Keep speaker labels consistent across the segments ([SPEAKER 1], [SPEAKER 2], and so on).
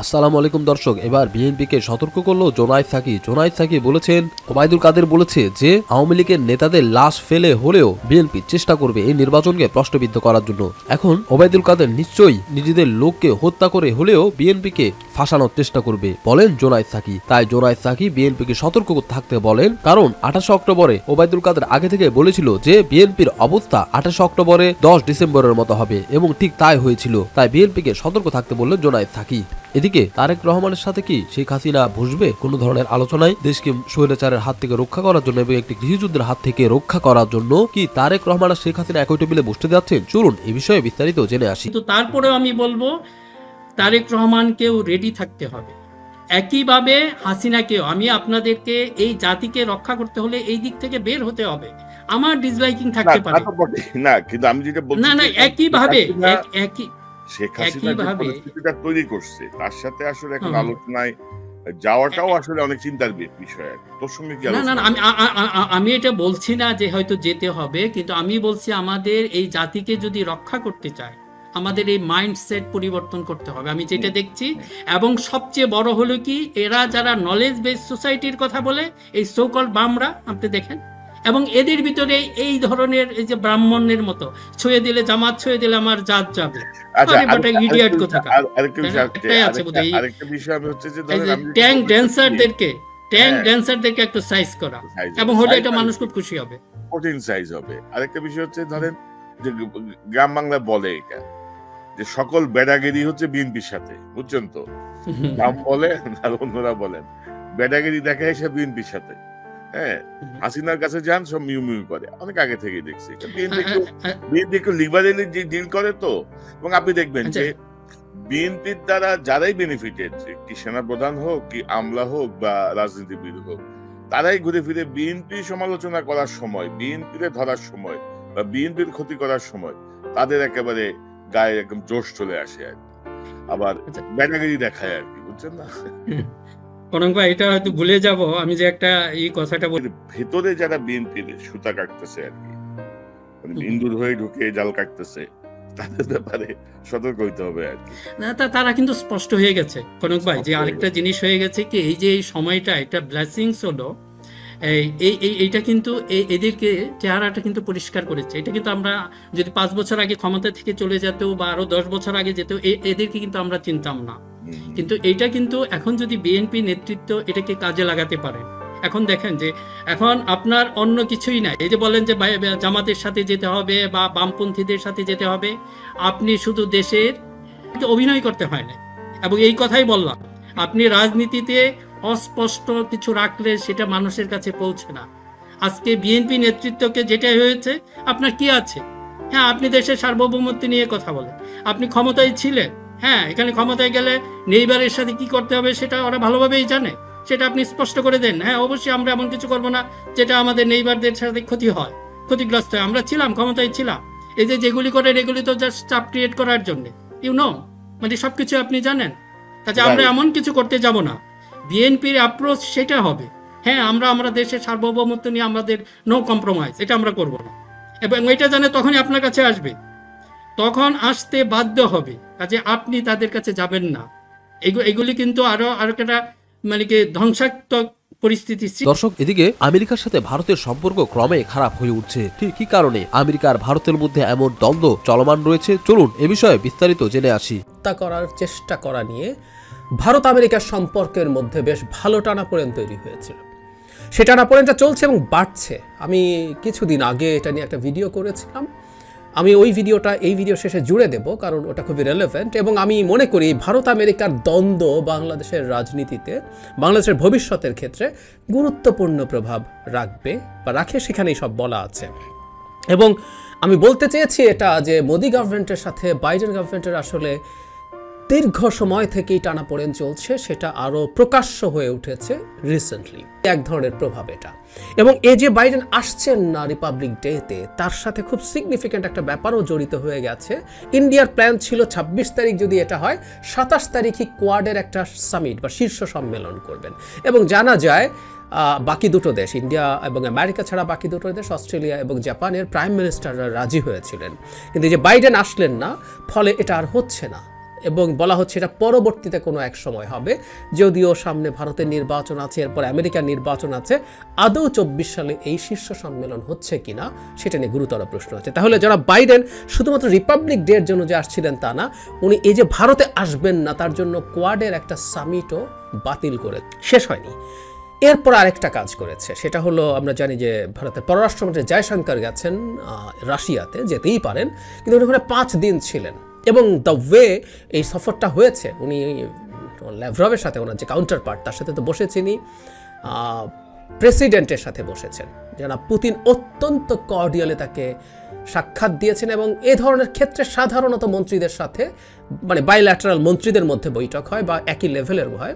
[SPEAKER 1] আসসালামু আলাইকুম দর্শক, এবার বিএনপিকে সতর্ক করলো জোনায়েদ সাকি। জোনায়েদ সাকি বলেছেন, ওবায়দুল কাদের বলেছে যে আওয়ামী লীগের নেতাদের লাশ ফেলে হলেও বিএনপি চেষ্টা করবে এই নির্বাচনকে প্রশ্নবিদ্ধ করার জন্য। এখন ওবায়দুল কাদের নিশ্চয়ই নিজেদের লোককে হত্যা করে হলেও বিএনপিকে ফাঁসানোর চেষ্টা করবে বলেন জোনায়েদ সাকি। তাই জোনায়েদ সাকি বিএনপিকে সতর্ক থাকতে বলেন, কারণ 28 অক্টোবরে ওবায়দুল কাদের আগে থেকে বলেছিল যে বিএনপির অবস্থা 28 অক্টোবরে 10 ডিসেম্বরের মতো হবে, এবং ঠিক তাই হয়েছিল। তাই বিএনপিকে সতর্ক থাকতে বললেন জোনায়েদ সাকি। এদিকে তারেক রহমানের সাথে কি শেখ হাসিনা বসবে কোনো ধরনের আলোচনায়? দেশকে স্বৈরাচারের হাত থেকে রক্ষা করার জন্য এবং একটি গৃহযুদ্ধের হাত থেকে রক্ষা করার জন্য কি তারেক রহমান আর শেখ হাসিনা একই টেবিলে বসতে যাচ্ছেন? চলুন এই বিষয়ে বিস্তারিত জেনে আসি।
[SPEAKER 2] কিন্তু তারপরেও আমি বলবো তারেক রহমানকেও রেডি থাকতে হবে, একইভাবে হাসিনাকেও। আমি আপনাদেরকে এই জাতিকে রক্ষা করতে হলে এই দিক থেকে বের হতে হবে। আমার ডিসলাইকিং থাকতে পারে
[SPEAKER 3] না, কিন্তু আমি যেটা বলছি
[SPEAKER 2] না একইভাবে
[SPEAKER 3] শেখ হাসিনা যে পরিস্থিতিটা তৈরি করছে তার সাথে আসলে এখন আলোচনায় যাওয়াটাও আসলে অনেক চিন্তার বিষয়। তোর সঙ্গে কি
[SPEAKER 2] না আমি এটা বলছি না যে হয়তো যেতে হবে, কিন্তু আমি বলছি আমাদের এই জাতিকে যদি রক্ষা করতে চাই আমাদের এই মাইন্ডসেট পরিবর্তন করতে হবে। আমি যেটা দেখছি, এবং সবচেয়ে বড় হলো কি, এরা যারা নলেজ বেস সোসাইটির কথা বলে, এই সোকল বামরা আপনি দেখেন, এবং এদের ভিতরে এই ধরনের এই যে ব্রাহ্মণের মতো ছুঁয়ে দিলে জামাত, ছুঁয়ে দিলে আমার জাত যাবে। ট্যাঙ্ক ড্যান্সারদেরকে একটু সাইজ করা, এবং হলে এটা মানুষ খুব খুশি হবে,
[SPEAKER 3] কঠিন সাইজ হবে। আরেকটা বিষয় হচ্ছে, ধরেন যে গ্রাম বাংলা বলে এটা যে সকল বেড়াগিরি হচ্ছে বিএনপির সাথে, বুঝছেন তো? গ্রাম বলে আর অন্যরা বলেন বেড়াগিরি দেখায় সে বিএনপির সাথে। হ্যাঁ, হাসিনার কাছে যান সব মিউ মিউ করে, অনেক আগে থেকে দেখছি। বিএনপি একটু লিবারেলি ডিল করে তো, এবং আপনি দেখবেন যে বিএনপির দ্বারা যারাই বেনিফিটেড, কি সেনাপ্রধান হোক, কি আমলা হোক, বা রাজনীতিবিদ হোক, তারাই ঘুরে ফিরে বিএনপি সমালোচনা করার সময়, বিএনপিকে ধরার সময় বা বিএনপির ক্ষতি করার সময় তাদের একেবারে গায়ে একদম জোশ চলে আসে আর কি, আবার ব্যাটাগিরি দেখায় আর কি, বুঝছেন না?
[SPEAKER 2] এটা হয়তো ভুলে যাব আমি যে একটা এই কথাটা বলি,
[SPEAKER 3] ভেতরে যারা বিএনপির সুতা কাটতেছে আর কি, ইন্দুর হয়ে ঢুকে জাল কাটতেছে, তাদের ব্যাপারে সতর্ক হইতে হবে আর কি।
[SPEAKER 2] না, তারা কিন্তু স্পষ্ট হয়ে গেছে কনক ভাই, যে আরেকটা জিনিস হয়ে গেছে কি, এই যে এই সময়টা একটা ব্লেসিংস হলো, এইটা কিন্তু এদেরকে চেহারাটা কিন্তু পরিষ্কার করেছে। এটা কিন্তু আমরা যদি 5 বছর আগে ক্ষমতা থেকে চলে যেত বা আরো 10 বছর আগে যেত, এদেরকে কিন্তু আমরা চিনতাম না। কিন্তু এইটা কিন্তু এখন যদি বিএনপি নেতৃত্ব এটাকে কাজে লাগাতে পারে, এখন দেখেন যে এখন আপনার অন্য কিছুই নাই। এই যে বলেন যে জামাতের সাথে যেতে হবে বা বামপন্থীদের সাথে যেতে হবে, আপনি শুধু দেশের অভিনয় করতে হয় না। এবং এই কথাই বললাম, আপনি রাজনীতিতে অস্পষ্ট কিছু রাখলে সেটা মানুষের কাছে পৌঁছে না। আজকে বিএনপি নেতৃত্বকে যেটা হয়েছে, আপনার কি আছে? হ্যাঁ, আপনি দেশের সার্বভৌমত্ব নিয়ে কথা বলেন, আপনি ক্ষমতায় ছিলেন। হ্যাঁ, এখানে ক্ষমতায় গেলে নেইবারের সাথে কি করতে হবে সেটা ওরা ভালোভাবেই জানে, সেটা আপনি স্পষ্ট করে দেন। হ্যাঁ, অবশ্যই আমরা এমন কিছু করবো না যেটা আমাদের নেইবারদের সাথে ক্ষতি হয়, ক্ষতিগ্রস্ত হয়। আমরা ছিলাম, ক্ষমতায় ছিলাম। এই যে যেগুলি করেন এগুলি তো জাস্ট চাপ ক্রিয়েট করার জন্য, মানে সবকিছু আপনি জানেন। কাজে আমরা এমন কিছু করতে যাব না। বিএনপির অ্যাপ্রোচ সেটা হবে, হ্যাঁ, আমরা দেশের সার্বভৌমত্ব নিয়ে আমাদের নো কম্প্রোমাইজ, এটা আমরা করব না। এবং এটা জানে তখনই আপনার কাছে আসবে, তখন আসতে বাধ্য হবে। কাজে আপনি তাদের কাছে যাবেন না। এগুলি কিন্তু আরো একটা মানে কি ধ্বংসাত্মক পরিস্থিতি।
[SPEAKER 1] দর্শক, এদিকে আমেরিকার সাথে ভারতের সম্পর্ক ক্রমে খারাপ হয়ে উঠছে। ঠিক কি কারণে আমেরিকা আর ভারতের মধ্যে এমন দ্বন্দ্ব চলমান রয়েছে? চলুন এ বিষয়ে বিস্তারিত জেনে আসি।
[SPEAKER 4] করার চেষ্টা করা নিয়ে ভারত আমেরিকার সম্পর্কের মধ্যে বেশ ভালো টানাপোড়েন তৈরি হয়েছিল। সে টানাপোড়েনটা চলছে এবং বাড়ছে। আমি কিছুদিন আগে এটা নিয়ে একটা ভিডিও করেছিলাম। আমি ওই ভিডিওটা এই ভিডিও শেষে জুড়ে দেব, কারণ ওটা খুবই রেলেভেন্ট। এবং আমি মনে করি ভারত আমেরিকার দ্বন্দ্ব বাংলাদেশের রাজনীতিতে, বাংলাদেশের ভবিষ্যতের ক্ষেত্রে গুরুত্বপূর্ণ প্রভাব রাখবে বা রাখে, সেখানেই সব বলা আছে। এবং আমি বলতে চেয়েছি এটা যে মোদি গভর্নমেন্টের সাথে বাইডেন গভর্নমেন্টের আসলে দীর্ঘ সময় থেকেই টানাপোড়েন চলছে, সেটা আরও প্রকাশ্য হয়ে উঠেছে রিসেন্টলি, এক ধরনের প্রভাব এটা। এবং এই যে বাইডেন আসছেন না রিপাবলিক ডেতে, তার সাথে খুব সিগনিফিক্যান্ট একটা ব্যাপারও জড়িত হয়ে গেছে। ইন্ডিয়ার প্ল্যান ছিল 26 তারিখ যদি এটা হয়, 27 তারিখই কোয়াডের একটা সামিট বা শীর্ষ সম্মেলন করবেন। এবং জানা যায় বাকি দুটো দেশ, ইন্ডিয়া এবং আমেরিকা ছাড়া বাকি দুটো দেশ, অস্ট্রেলিয়া এবং জাপানের প্রাইম মিনিস্টাররা রাজি হয়েছিলেন। কিন্তু যে বাইডেন আসলেন না, ফলে এটা আর হচ্ছে না। এবং বলা হচ্ছে এটা পরবর্তীতে কোনো এক সময় হবে, যদিও সামনে ভারতের নির্বাচন আছে, এরপর আমেরিকার নির্বাচন আছে। আদৌ 24 সালে এই শীর্ষ সম্মেলন হচ্ছে কিনা সেটা নিয়ে গুরুতর প্রশ্ন আছে। তাহলে যারা বাইডেন শুধুমাত্র রিপাবলিক ডে এর জন্য যে আসছিলেন তা না, উনি এই যে ভারতে আসবেন না তার জন্য কোয়াডের একটা সামিটও বাতিল করে শেষ হয়নি। এরপর আরেকটা কাজ করেছে, সেটা হলো আমরা জানি যে ভারতের পররাষ্ট্রমন্ত্রী জয়শঙ্কর গেছেন রাশিয়াতে, যেতেই পারেন, কিন্তু উনি ওখানে 5 দিন ছিলেন। এবং দ্য ওয়ে এই সফরটা হয়েছে, উনি ল্যাভরভের সাথে, ওনার যে কাউন্টার পার্ট, তার সাথে তো বসেছেনই, প্রেসিডেন্টের সাথে বসেছেন, যারা পুতিন অত্যন্ত কর্ডিয়ালি তাকে সাক্ষাৎ দিয়েছেন। এবং এ ধরনের ক্ষেত্রে সাধারণত মন্ত্রীদের সাথে, মানে বাইল্যাটারাল মন্ত্রীদের মধ্যে বৈঠক হয় বা একই লেভেলের হয়।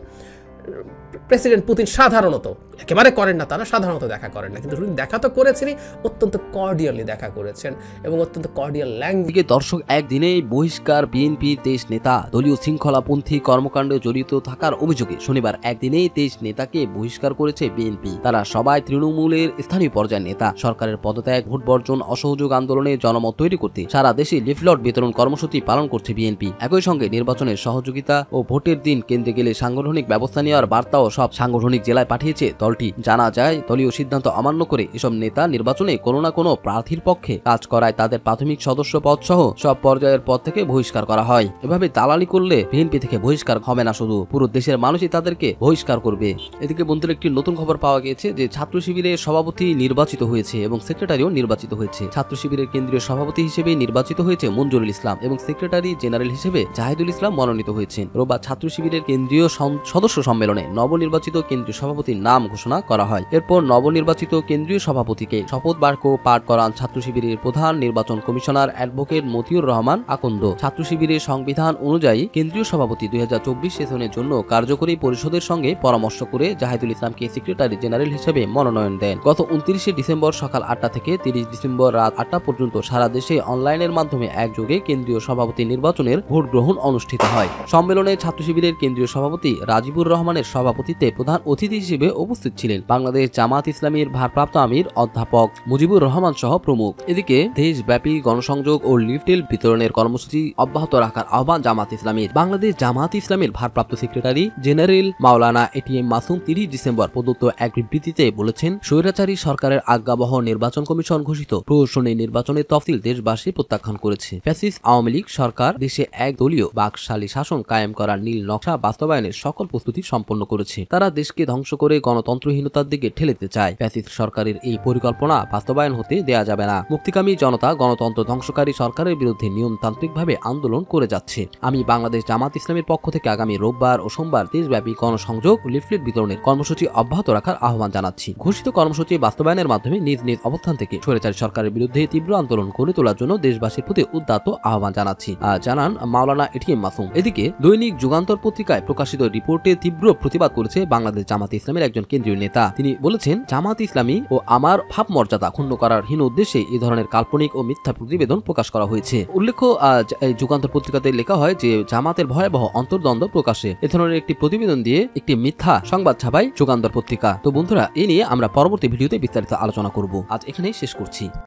[SPEAKER 4] প্রেসিডেন্ট পুতিন সাধারণত, একেবারে করেন না তারা, সাধারণত দেখা করেন না, কিন্তু উনি দেখা তো করেছেনই, অত্যন্ত কর্ডিয়ালি দেখা করেছেন এবং অত্যন্ত কর্ডিয়াল ল্যাঙ্গুয়েজ।
[SPEAKER 1] দর্শক, একদিনেই বহিষ্কার বিএনপি 23 নেতা দলীয় শৃঙ্খলাপন্থী কর্মকাণ্ডে জড়িত থাকার অভিযোগে শনিবার একদিনেই 23 নেতাকে বহিষ্কার করেছে বিএনপি। তারা সবাই তৃণমূলের স্থানীয় পর্যায়ের নেতা। সরকারের পদত্যাগ, ভোট বর্জন, অসহযোগ আন্দোলনে জনমত তৈরি করতে সারা দেশে লিফলেট বিতরণ কর্মসূচি পালন করছে বিএনপি। একই সঙ্গে নির্বাচনের সহযোগিতা ও ভোটের দিন কেন্দ্রে গেলে সাংগঠনিক ব্যবস্থা নেওয়ার বার্তাও সব সাংগঠনিক জেলায় পাঠিয়েছে দলটি। জানা যায়, দলীয় সিদ্ধান্ত অমান্য করে এসব নেতা নির্বাচনে কোনো না কোনো প্রার্থীর পক্ষে কাজ করায় তাদের প্রাথমিক সদস্য পদ সহ সব পর্যায়ের পদ থেকে বহিষ্কার করা হয়। এভাবে দালালি করলে বিএনপি থেকে বহিষ্কার হবে না, শুধু পুরো দেশের মানুষই তাদেরকে বহিষ্কার করবে। এদিকে বন্ধুরা, একটি নতুন খবর পাওয়া গিয়েছে যে ছাত্র শিবিরের সভাপতি নির্বাচিত হয়েছে এবং সেক্রেটারিও নির্বাচিত হয়েছে। ছাত্র শিবিরের কেন্দ্রীয় সভাপতি হিসেবে নির্বাচিত হয়েছে মঞ্জুরুল ইসলাম এবং সেক্রেটারি জেনারেল হিসেবে জাহিদুল ইসলাম মনোনীত হয়েছেন। রোববার ছাত্র শিবিরের কেন্দ্রীয় সদস্য সম্মেলনে নবনির্বাচিত কেন্দ্রীয় সভাপতির নাম ঘোষণা করা হয়। এরপর নবনির্বাচিত কেন্দ্রীয় সভাপতিকে শপথ বাক্য পাঠ করান ছাত্র শিবিরের প্রধান নির্বাচন কমিশনার অ্যাডভোকেট মতিউর রহমান আকন্দ। ছাত্র শিবিরের সংবিধান অনুযায়ী কেন্দ্রীয় সভাপতি 2024 সেশনের জন্য কার্যকরী পরিষদের সঙ্গে পরামর্শ করে জাহিদুল ইসলামকে সেক্রেটারি জেনারেল হিসেবে মনোনয়ন দেন। গত 29 ডিসেম্বর সকাল 8টা থেকে 30 ডিসেম্বর রাত 8টা পর্যন্ত সারা দেশে অনলাইনের মাধ্যমে একযোগে কেন্দ্রীয় সভাপতি নির্বাচনের ভোট গ্রহণ অনুষ্ঠিত হয়। সম্মেলনে ছাত্র শিবিরের কেন্দ্রীয় সভাপতি রাজিবুর রহমানের সভাপতিত্বে প্রধান অতিথি হিসেবে উপস্থিত ছিলেন বাংলাদেশ জামাত ইসলামীর ভারপ্রাপ্ত আমির অধ্যাপক মুজিবুর রহমান সহ প্রমুখ। এদিকে দেশব্যাপী গণসংযোগ ও লিফলেট বিতরণের কর্মসূচি অব্যাহত রাখার আহ্বান জামাত ইসলামীর। বাংলাদেশ জামাত ইসলামীর ভারপ্রাপ্ত সেক্রেটারি জেনারেল মাওলানা এটিএম মাসুম 30 ডিসেম্বর প্রদত্ত এক বিবৃতিতে বলেছেন, স্বৈরাচারী সরকারের আজ্ঞাবহ নির্বাচন কমিশন ঘোষিত প্রহসনী নির্বাচনের তফসিল দেশবাসী প্রত্যাখ্যান করেছে। ফ্যাসিস্ট আওয়ামী লীগ সরকার দেশে এক দলীয় বাকশালী শাসন কায়েম করার নীল নকশা বাস্তবায়নের সকল প্রস্তুতি সম্পন্ন করেছে। তারা দেশকে ধ্বংস করে গণতন্ত্রহীনতার দিকে ঠেলেতে চায়। ফ্যাসিস্ট সরকারের এই পরিকল্পনা বাস্তবায়ন হতে দেয়া যাবে না। মুক্তিকামী জনতা গণতন্ত্র ধ্বংসকারী সরকারের বিরুদ্ধে নিয়মতান্ত্রিকভাবে আন্দোলন করে যাচ্ছে। আমি বাংলাদেশ জামাত ইসলামের পক্ষ থেকে আগামী রোববার ও সোমবার দেশব্যাপী গণসংযোগ ও লিফলেট বিতরণের কর্মসূচি অব্যাহত রাখার আহ্বান জানাচ্ছি। ঘোষিত কর্মসূচি বাস্তবায়নের মাধ্যমে নিজ নিজ অবস্থান থেকে স্বৈরাচারী সরকারের বিরুদ্ধে তীব্র আন্দোলন করে তোলার জন্য দেশবাসীর প্রতি উদ্যত আহ্বান জানাচ্ছি, জানান মাওলানা এটিএম মাসুম। এদিকে দৈনিক যুগান্তর পত্রিকায় প্রকাশিত রিপোর্টে তীব্র প্রতিবাদ করেছে বাংলাদেশ জামাত ইসলামের একজন কেন্দ্রীয় নেতা। তিনি বলেছেন, জামাত ইসলামী ও আমার ভাবমর্যাদা ক্ষুণ্ণ করার হীন উদ্দেশ্যে এই ধরনের কাল্পনিক ও মিথ্যা প্রতিবেদন প্রকাশ করা হয়েছে। উল্লেখ্য, যুগান্তর পত্রিকাতে লেখা হয় যে জামাতের ভয়াবহ অন্তর্দ্বন্দ্ব প্রকাশে এ ধরনের একটি প্রতিবেদন দিয়ে একটি মিথ্যা সংবাদ ছাপায় যুগান্তর পত্রিকা। তো বন্ধুরা, এ নিয়ে আমরা পরবর্তী ভিডিওতে বিস্তারিত আলোচনা করব। আজ এখানেই শেষ করছি।